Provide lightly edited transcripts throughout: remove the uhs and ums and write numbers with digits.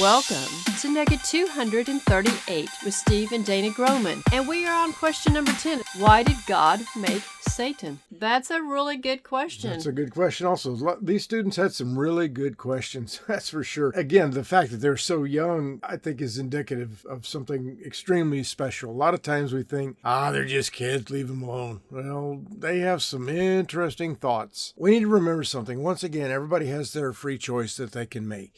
Welcome to Nugget 238 with Steve and Dana Groman. And we are on question number 10. Why did God make Satan? That's a really good question. That's a good question also. These students had some really good questions, that's for sure. Again, the fact that they're so young, I think is indicative of something extremely special. A lot of times we think, they're just kids, leave them alone. Well, they have some interesting thoughts. We need to remember something. Once again, everybody has their free choice that they can make.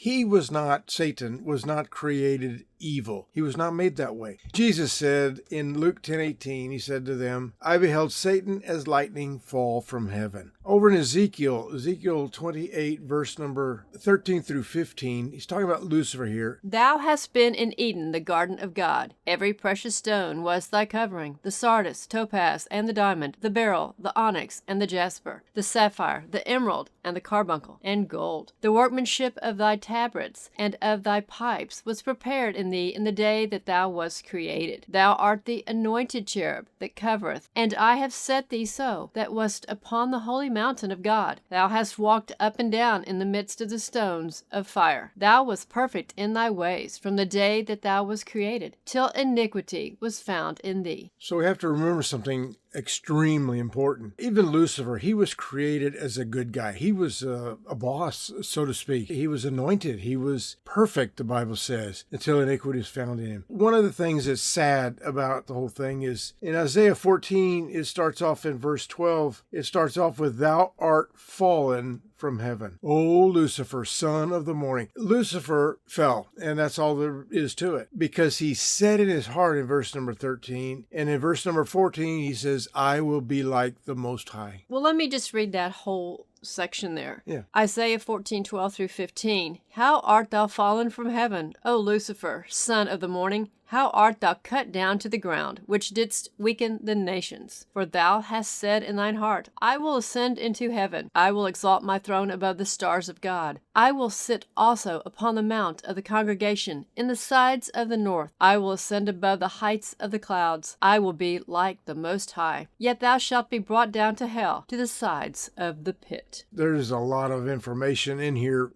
Satan was not created evil. He was not made that way. Jesus said in Luke 10:18, he said to them, I beheld Satan as lightning fall from heaven. Over in Ezekiel 28, verse number 13 through 15, he's talking about Lucifer here. Thou hast been in Eden, the garden of God. Every precious stone was thy covering, the sardius, topaz, and the diamond, the beryl, the onyx, and the jasper, the sapphire, the emerald, and the carbuncle, and gold. The workmanship of thy tabrets and of thy pipes was prepared in thee in the day that thou wast created. Thou art the anointed cherub that covereth, and I have set thee so, that wast upon the holy mountain of God. Thou hast walked up and down in the midst of the stones of fire. Thou wast perfect in thy ways from the day that thou wast created, till iniquity was found in thee. So we have to remember something extremely important. Even Lucifer, he was created as a good guy. He was a boss, so to speak. He was anointed. He was perfect, the Bible says, until iniquity is found in him. One of the things that's sad about the whole thing is in Isaiah 14, it starts off in verse 12. It starts off with, Thou art fallen from heaven. O Lucifer, son of the morning. Lucifer fell, and that's all there is to it, because he said in his heart in verse number 13, and in verse number 14, he says, I will be like the Most High. Well, let me just read that whole section there. Yeah. Isaiah 14:12 through 15. How art thou fallen from heaven, O Lucifer, son of the morning? How art thou cut down to the ground, which didst weaken the nations? For thou hast said in thine heart, I will ascend into heaven. I will exalt my throne above the stars of God. I will sit also upon the mount of the congregation in the sides of the north. I will ascend above the heights of the clouds. I will be like the Most High. Yet thou shalt be brought down to hell, to the sides of the pit. There's a lot of information in here,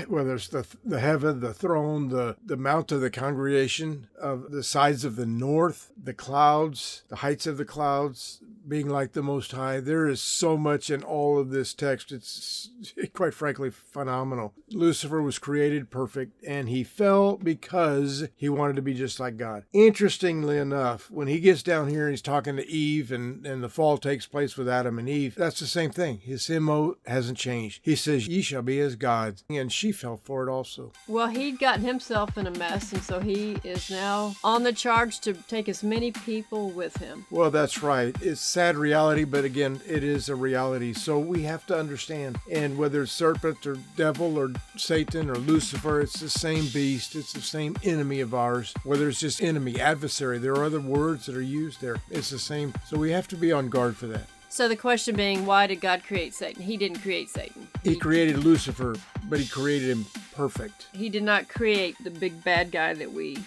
whether it's the heaven, the throne, the mount of the congregation, of the sides of the north, the clouds, the heights of the clouds, being like the Most High. There is so much in all of this text. It's quite frankly phenomenal. Lucifer was created perfect, and he fell because he wanted to be just like God. Interestingly enough, when he gets down here and he's talking to Eve, and the fall takes place with Adam and Eve, that's the same thing. His MO hasn't changed. He says, ye shall be as gods, and she fell for it also. Well, he'd gotten himself in a mess, and so he is now on the charge to take as many people with him. Well, that's right. It's sad reality, but again, it is a reality. So we have to understand. And whether it's serpent or devil or Satan or Lucifer, it's the same beast. It's the same enemy of ours. Whether it's just enemy, adversary, there are other words that are used there. It's the same. So we have to be on guard for that. So the question being, why did God create Satan? He didn't create Satan. He created Lucifer, but he created him perfect. He did not create the big bad guy that we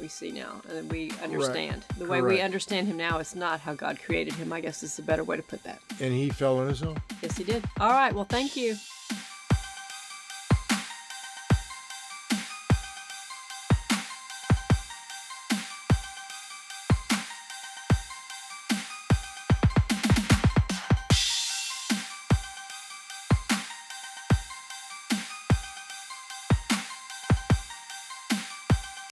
see now and that we understand. Correct. The way we understand him now is not how God created him. I guess is a better way to put that. And he fell on his own. Yes, he did. All right. Well, thank you.